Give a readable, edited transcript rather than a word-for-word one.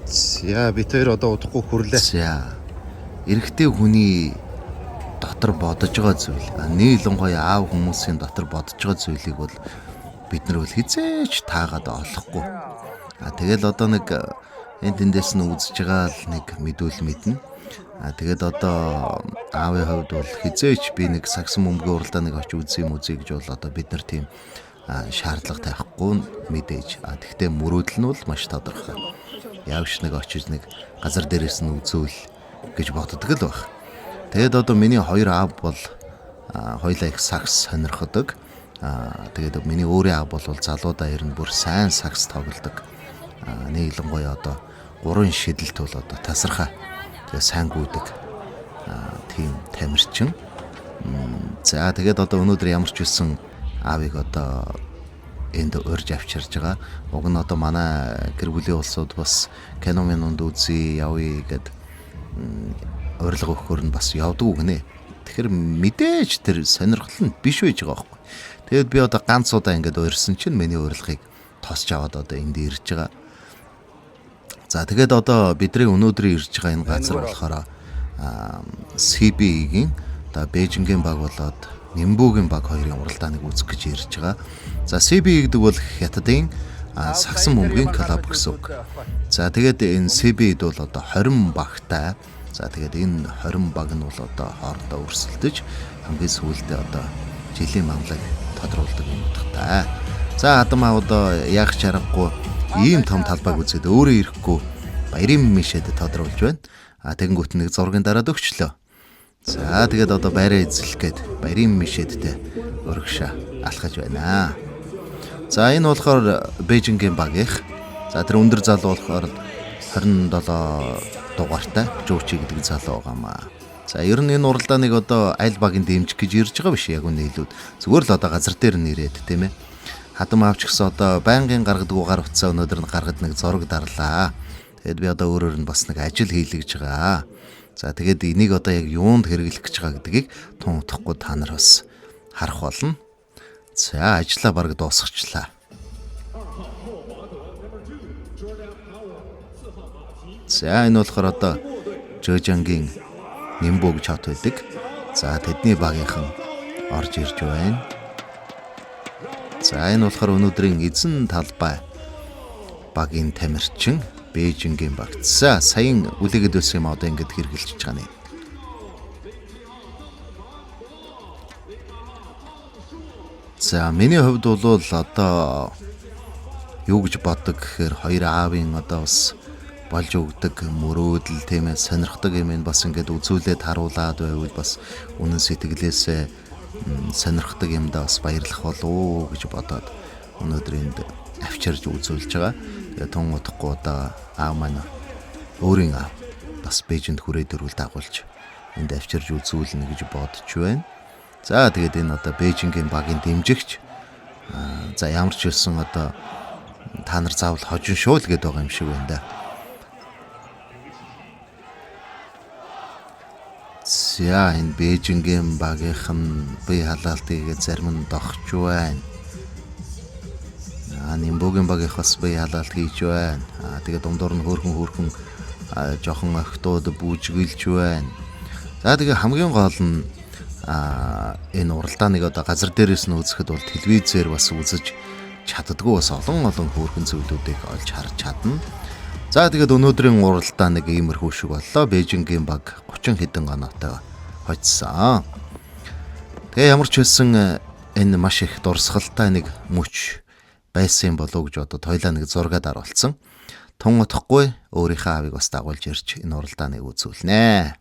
За бид хоёр одоо удахгүй хүрлээ. За эрэгтэй хүний дотор бодож байгаа зүйл. Нийлэн гоё аав хүмүүсийн дотор бодож байгаа зүйлийг бол бид нар бол хизээч таагаад олохгүй. Тэгэл одоо нэг энэ тэндээс нь үзэж байгаа л нэг мэдүүл мэднэ. Тэгээд одоо аавын хувьд бол хизээч би нэг сагсан бөмбөгийн уралдааныг очиж үзье юм үзье гэж бол одоо бид нар тийм шаардлага тавихгүй мэдээж. Тэгвэл мөрөөдөл нь бол маш тодорхой. Явж нэг очиж нэг газар дээрээс нь үзүүл гэж боддог л баг. Тэгэд одоо миний хоёр аав бол хоёлаа их сакс сонирхдог. Тэгээд миний өөрийн аав бол залуудаа ирнэ бүр сайн сакс тоглодог. Нийлэн гоё одоо 3 шидэлт бол одоо тасархаа. Тэгээ сайн гүйдэг. Тийм тамирчин. За тэгээд одоо өнөөдөр ямар ч үсэн аавыг одоо энд урьж авчирж байгаа. Уг нь одоо манай гэр бүлийн улсууд бас кино минунд үзье явъя гэд урилга өгөхөр нь бас явдаг гинэ. Тэгэхээр мэдээж тэр сонирхол нь биш байж байгаа байхгүй. Тэгэд би одоо ганц удаа ингэж урьсан чинь миний урилгыг тосч аваад одоо энд ирж байгаа. За тэгээд одоо бидний өнөөдрийн ирж байгаа энэ газар болохоор CB-ийн одоо Бээжингийн баг болоод Нимбүүгийн баг хоёрын уралдааныг үзэх гэж ирж байгаа. За CB гэдэг бол хятадын сагсан бөмбөгийн клуб гэсэн үг. За тэгээд энэ CB-д бол одоо 20 багтай. За тэгээд энэ 20 баг нь бол одоо хоорондоо өрсөлдөж хамгийн сүүлдээ одоо жилийн мамлаг тодруулдаг юм утгатай. За Адам аа одоо яг чаргагүй ийм том талбайг үзээд өөрөө ирэхгүй баярын мишэд тодруулж байна. Тэгэнгүүт нэг зургийн дараад өгчлөө. За тэгээд одоо байраа эзлэх гээд баярын мишэдтэй өргөшөө алхаж байна. За энэ болохоор Бээжингийн багийнх. За тэр өндөр залуу болохоор 27 дугаартай Жуучи гэдэг залуу байгаамаа. За ер нь энэ уралдааныг одоо аль багийн дэмжих гэж ирж байгаа биш яг үнэ хэлүүд. Зүгээр л одоо газар дээр нэрээд тийм ээ. Хадам авч гисэн одоо байнгын гаргадаг гар утсаа өнөөдөр нь гаргад нэг зураг дарлаа. Тэгэд би одоо өөрөөр нь бас нэг ажил хийлгэж байгаа. За тэгээд энийг одоо яг юунд хэрэглэх гэж байгаа гэдгийг тун утахгүй та нар бас харах болно. За ажлаа бараг дуусгачлаа. За энэ болохоор одоо Жожангийн Нимбүү гэж хот байдаг. За тэдний багийнхан орж ирж байна. За энэ болохоор өнөөдрийн эзэн талбай багийн тамирчин Бээжингийн баг. За саяын үлээгээд байсан юм одоо ингэж хэрэгжилж байгаа нэ. За миний хувьд бол одоо юу гэж боддог гэхээр хоёр аавын одоо бас болж өгдөг мөрөөдөл тийм ээ сонирхдаг юм ин бас ингэж үзүүлээд харуулад байвал бас үнэн сэтгэлээсээ сонирхдаг юмдаа бас баярлах болов гэж бодоод өнөөдөр энд авчирж үзүүлж байгаа. Тэгээ тун утахгүй одоо аав маань өөрийн аав бас Бээжинд хүрээд өрүүл дагуулж энд авчирж үзүүлнэ гэж бодож байна. За тэгээд энэ одоо Бээжингийн багийн дэмжигч за ямар ч хэлсэн одоо та нар заавал хожин шуул гээд байгаа юм шиг байна да. За энэ Бээжингийн багийнхан бие халаалтыг зарим нь догч байна. Нимбүүгийн багийнх бас бие халаалт хийж байна. Тэгээд дундуур нь хөөрхөн жоохон охтууд бүжгэлж байна. За тэгээд хамгийн гол нь энэ уралдааныг одоо газар дээрээс нь үзэхэд бол телевизээр бас үзэж чаддгүй бас олон хөөрхөн зүйлүүдийг олж харж чадна. За тэгээд өнөөдрийн уралдааныг иймэрхүү шиг боллоо. Бээжингийн баг 30 хэдэн оноотой хоцсон. Тэгээ ямар ч хэлсэн энэ маш их дурсгалтай нэг мөч байсан болов гэж бодод хоёлаа нэг зургаад аруулсан. Тун утахгүй өөрийнхөө аавыг бас дагуулж ирж энэ уралдааныг үзүүлнэ.